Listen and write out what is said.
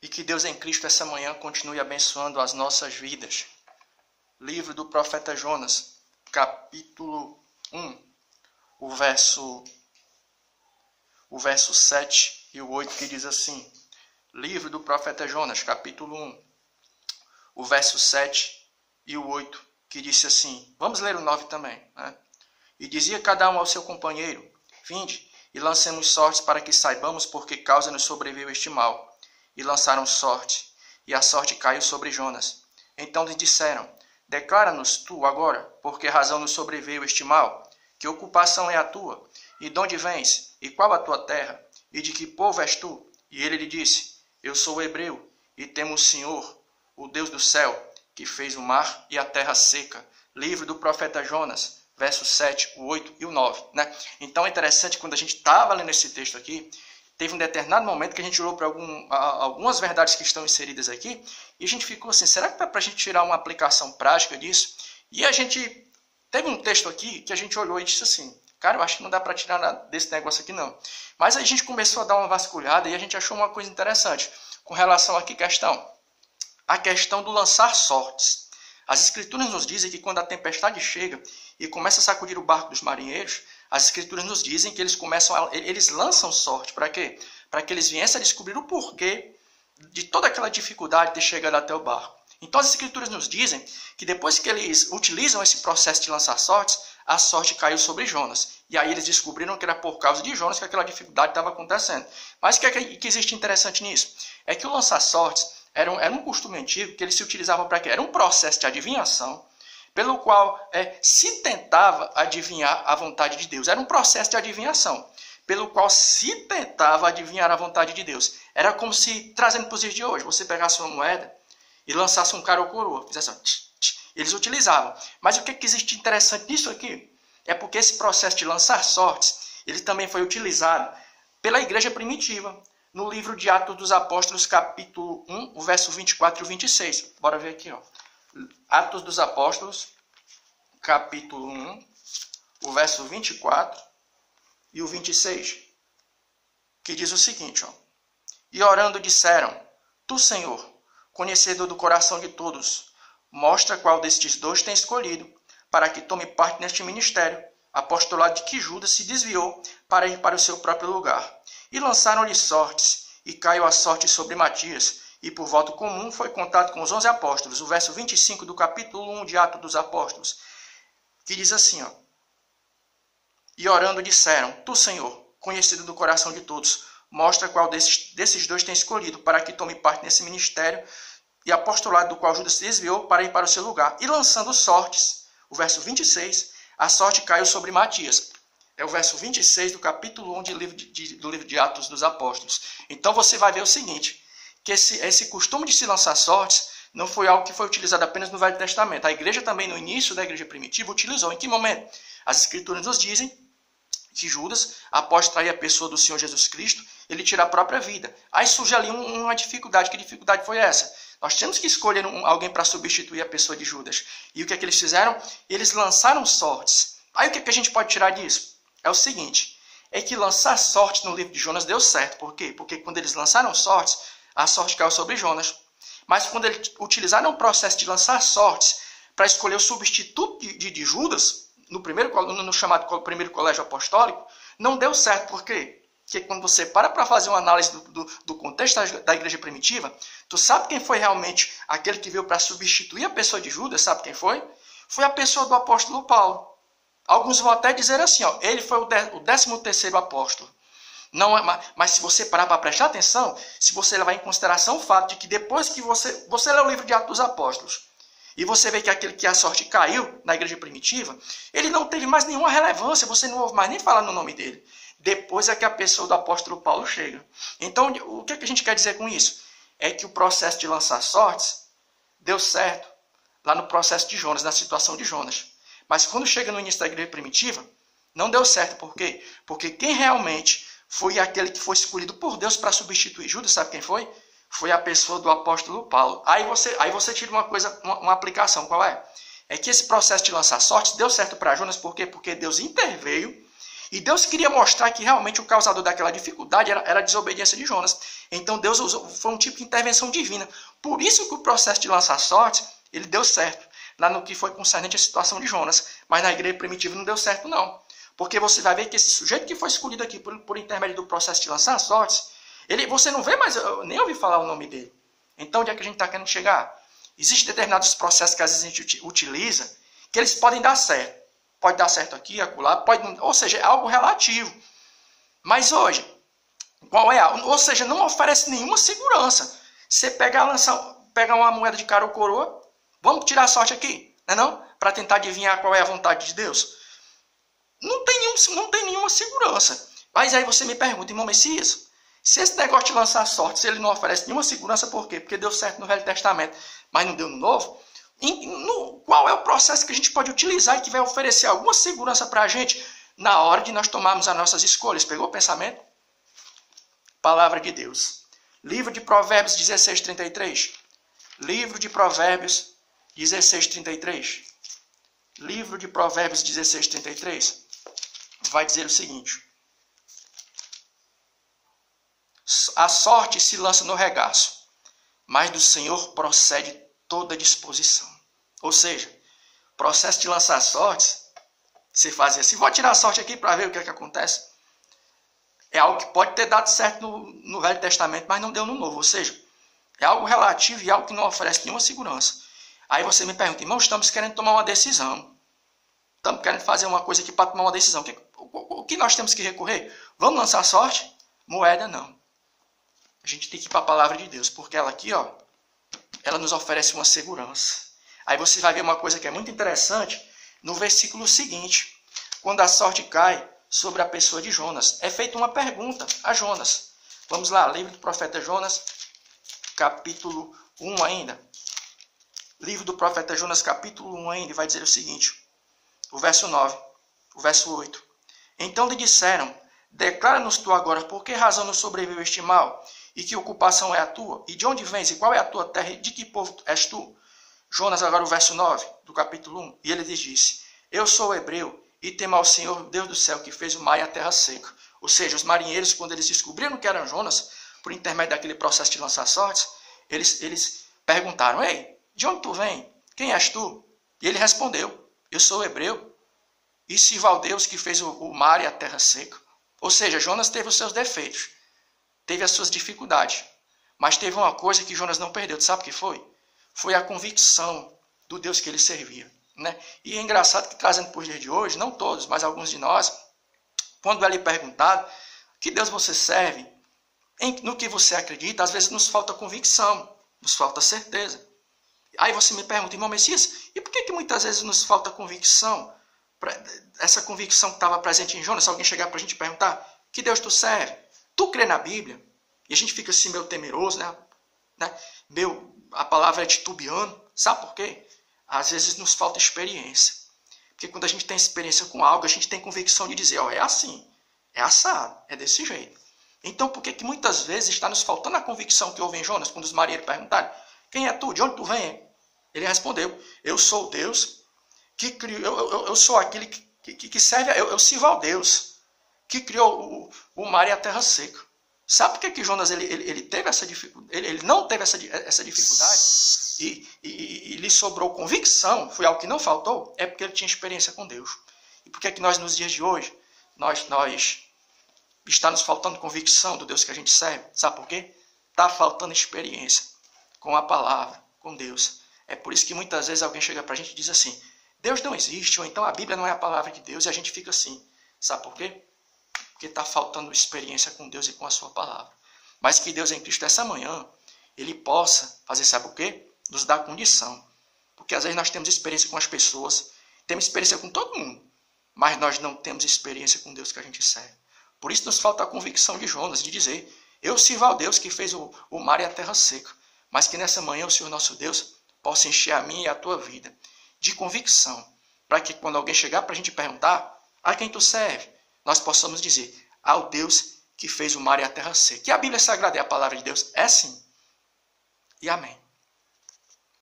E que Deus em Cristo essa manhã continue abençoando as nossas vidas. Livro do profeta Jonas, capítulo 1, o verso 7 e o 8, que diz assim. Livro do profeta Jonas, capítulo 1, o verso 7 e o 8, que disse assim. Vamos ler o 9 também, né? E dizia cada um ao seu companheiro: Vinde, e lancemos sortes para que saibamos por que causa nos sobreveio este mal. E lançaram sorte, e a sorte caiu sobre Jonas. Então lhes disseram: Declara-nos tu agora, por que razão nos sobreveio este mal? Que ocupação é a tua? E de onde vens? E qual a tua terra? E de que povo és tu? E ele lhe disse: Eu sou hebreu, e temo o Senhor, o Deus do céu, que fez o mar e a terra seca. Livro do profeta Jonas, versos 7, o 8 e o 9. Né? Então é interessante, quando a gente estava lendo esse texto aqui, teve um determinado momento que a gente olhou para algumas verdades que estão inseridas aqui, e a gente ficou assim, será que dá para a gente tirar uma aplicação prática disso? E a gente teve um texto aqui que a gente olhou e disse assim, cara, eu acho que não dá para tirar nada desse negócio aqui não. Mas aí a gente começou a dar uma vasculhada e a gente achou uma coisa interessante com relação a que questão? A questão do lançar sortes. As escrituras nos dizem que quando a tempestade chega e começa a sacudir o barco dos marinheiros, as escrituras nos dizem que eles lançam sorte. Para quê? Para que eles viessem a descobrir o porquê de toda aquela dificuldade de ter chegado até o barco. Então as escrituras nos dizem que depois que eles utilizam esse processo de lançar sortes, a sorte caiu sobre Jonas. E aí eles descobriram que era por causa de Jonas que aquela dificuldade estava acontecendo. Mas o que existe interessante nisso? É que o lançar sortes era um costume antigo que eles se utilizavam para quê? Era um processo de adivinhação, pelo qual se tentava adivinhar a vontade de Deus. Era um processo de adivinhação, pelo qual se tentava adivinhar a vontade de Deus. Era como se, trazendo para os dias de hoje, você pegasse uma moeda e lançasse um cara ou coroa. Fizesse assim, eles utilizavam. Mas o que existe interessante nisso aqui? É porque esse processo de lançar sortes, ele também foi utilizado pela igreja primitiva, no livro de Atos dos Apóstolos, capítulo 1, o verso 24 e o 26. Bora ver aqui, ó. Atos dos Apóstolos, capítulo 1, o verso 24 e o 26, que diz o seguinte, ó. E orando disseram: Tu, Senhor, conhecedor do coração de todos, mostra qual destes dois tem escolhido, para que tome parte neste ministério, apostolado de que Judas se desviou para ir para o seu próprio lugar. E lançaram-lhe sortes, e caiu a sorte sobre Matias, e por voto comum foi contado com os 11 apóstolos. O verso 25 do capítulo 1 de Atos dos Apóstolos, que diz assim, ó. E orando disseram: Tu, Senhor, conhecido do coração de todos, mostra qual desses dois tem escolhido, para que tome parte nesse ministério, e apostolado do qual Judas se desviou para ir para o seu lugar. E lançando sortes, o verso 26, a sorte caiu sobre Matias. É o verso 26 do capítulo 1 do livro de Atos dos Apóstolos. Então você vai ver o seguinte, que esse costume de se lançar sortes não foi algo que foi utilizado apenas no Velho Testamento. A igreja também, no início da igreja primitiva, utilizou. Em que momento? As escrituras nos dizem que Judas, após trair a pessoa do Senhor Jesus Cristo, ele tira a própria vida. Aí surge ali uma dificuldade. Que dificuldade foi essa? Nós temos que escolher alguém para substituir a pessoa de Judas. E o que é que eles fizeram? Eles lançaram sortes. Aí o que é que a gente pode tirar disso? É o seguinte, é que lançar sortes no livro de Jonas deu certo. Por quê? Porque quando eles lançaram sortes, a sorte caiu sobre Jonas. Mas quando eles utilizaram o processo de lançar sortes para escolher o substituto de Judas, no chamado primeiro colégio apostólico, não deu certo. Por quê? Porque quando você para fazer uma análise do contexto da igreja primitiva, tu sabe quem foi realmente aquele que veio para substituir a pessoa de Judas? Sabe quem foi? Foi a pessoa do apóstolo Paulo. Alguns vão até dizer assim, ó, ele foi o 13º apóstolo. Não, mas se você parar para prestar atenção, se você levar em consideração o fato de que depois que você lê o livro de Atos dos Apóstolos, e você vê que aquele que a sorte caiu na igreja primitiva, ele não teve mais nenhuma relevância, você não ouve mais nem falar no nome dele. Depois é que a pessoa do apóstolo Paulo chega. Então, o que a gente quer dizer com isso? É que o processo de lançar sortes deu certo lá no processo de Jonas, na situação de Jonas. Mas quando chega no início da igreja primitiva, não deu certo. Por quê? Porque quem realmente foi aquele que foi escolhido por Deus para substituir Judas, sabe quem foi? Foi a pessoa do apóstolo Paulo. Aí você tira uma aplicação. Qual é? É que esse processo de lançar sortes deu certo para Jonas. Por quê? Porque Deus interveio E Deus queria mostrar que realmente o causador daquela dificuldade era a desobediência de Jonas. Então Deus usou, foi um tipo de intervenção divina. Por isso que o processo de lançar sortes, ele deu certo. Lá no que foi concernente à situação de Jonas. Mas na igreja primitiva não deu certo não. Porque você vai ver que esse sujeito que foi escolhido aqui por intermédio do processo de lançar sortes, você não vê mais, eu nem ouvi falar o nome dele. Então onde é que a gente está querendo chegar? Existem determinados processos que às vezes a gente utiliza, que eles podem dar certo. Pode dar certo aqui, acolá, pode não, ou seja, é algo relativo. Mas hoje, qual é? Ou seja, não oferece nenhuma segurança. Você pega uma moeda de cara ou coroa, vamos tirar a sorte aqui, não? Para tentar adivinhar qual é a vontade de Deus. Não tem nenhuma segurança. Mas aí você me pergunta, irmão Messias, se esse negócio de lançar sorte, se ele não oferece nenhuma segurança, por quê? Porque deu certo no Velho Testamento, mas não deu no Novo? Qual é o processo que a gente pode utilizar e que vai oferecer alguma segurança para a gente na hora de nós tomarmos as nossas escolhas? Pegou o pensamento? Palavra de Deus. Livro de Provérbios 16:33. Livro de Provérbios 16:33. Livro de Provérbios 16:33. Vai dizer o seguinte: a sorte se lança no regaço, mas do Senhor procede toda disposição. Ou seja, o processo de lançar sortes, você fazia assim, vou tirar a sorte aqui para ver o que é que acontece. É algo que pode ter dado certo no Velho Testamento, mas não deu no Novo. Ou seja, é algo relativo e algo que não oferece nenhuma segurança. Aí você me pergunta, irmão, estamos querendo tomar uma decisão. Estamos querendo fazer uma coisa aqui para tomar uma decisão. O que nós temos que recorrer? Vamos lançar sorte? Moeda não. A gente tem que ir para a palavra de Deus, porque ela aqui, ó, ela nos oferece uma segurança. Aí você vai ver uma coisa que é muito interessante no versículo seguinte. Quando a sorte cai sobre a pessoa de Jonas, é feita uma pergunta a Jonas. Vamos lá, livro do profeta Jonas, capítulo 1 ainda. Livro do profeta Jonas, capítulo 1 ainda, vai dizer o seguinte, o verso 9, o verso 8. Então lhe disseram, declara-nos tu agora por que razão nos sobreveio este mal, e que ocupação é a tua, e de onde vens, e qual é a tua terra, e de que povo és tu? Jonas, agora o verso 9 do capítulo 1, e ele lhes disse, eu sou hebreu, e temo ao Senhor, Deus do céu, que fez o mar e a terra seca. Ou seja, os marinheiros, quando eles descobriram que eram Jonas, por intermédio daquele processo de lançar sortes, eles perguntaram, ei, de onde tu vem? Quem és tu? E ele respondeu, eu sou hebreu, e sirvo ao Deus que fez o mar e a terra seca. Ou seja, Jonas teve os seus defeitos, teve as suas dificuldades, mas teve uma coisa que Jonas não perdeu, sabe o que foi? Foi a convicção do Deus que ele servia. Né? E é engraçado que, trazendo para os dias de hoje, não todos, mas alguns de nós, quando é lhe perguntado que Deus você serve, no que você acredita, às vezes nos falta convicção, nos falta certeza. Aí você me pergunta, irmão Messias, e por que muitas vezes nos falta convicção? Essa convicção que estava presente em Jonas, se alguém chegar para a gente perguntar, que Deus tu serve? Tu crê na Bíblia? E a gente fica assim meio temeroso, né? A palavra é titubeando. Sabe por quê? Às vezes nos falta experiência. Porque quando a gente tem experiência com algo, a gente tem convicção de dizer, ó, é assim, é assado, é desse jeito. Então, por que muitas vezes está nos faltando a convicção que houve em Jonas, quando os marinheiros perguntaram, quem é tu? De onde tu vem? Ele respondeu, eu sou Deus que criou, eu sou aquele que serve, eu sirvo ao Deus que criou o mar e a terra seca. Sabe por que Jonas ele teve essa dificuldade? Ele não teve essa dificuldade e lhe sobrou convicção, foi algo que não faltou, é porque ele tinha experiência com Deus. E por que nós, nos dias de hoje, nós está nos faltando convicção do Deus que a gente serve? Sabe por quê? Está faltando experiência com a palavra, com Deus. É por isso que muitas vezes alguém chega para a gente e diz assim, Deus não existe, ou então a Bíblia não é a palavra de Deus, e a gente fica assim. Sabe por quê? Porque está faltando experiência com Deus e com a sua palavra. Mas que Deus em Cristo essa manhã, Ele possa fazer, sabe o quê? Nos dar condição. Porque às vezes nós temos experiência com as pessoas, temos experiência com todo mundo, mas nós não temos experiência com Deus que a gente serve. Por isso nos falta a convicção de Jonas, de dizer, eu sirvo ao Deus que fez o mar e a terra seca, mas que nessa manhã o Senhor nosso Deus possa encher a minha e a tua vida de convicção, para que quando alguém chegar para a gente perguntar, a quem tu serve, nós possamos dizer, ao Deus que fez o mar e a terra seca. Que a Bíblia Sagrada é a palavra de Deus? É sim. E amém.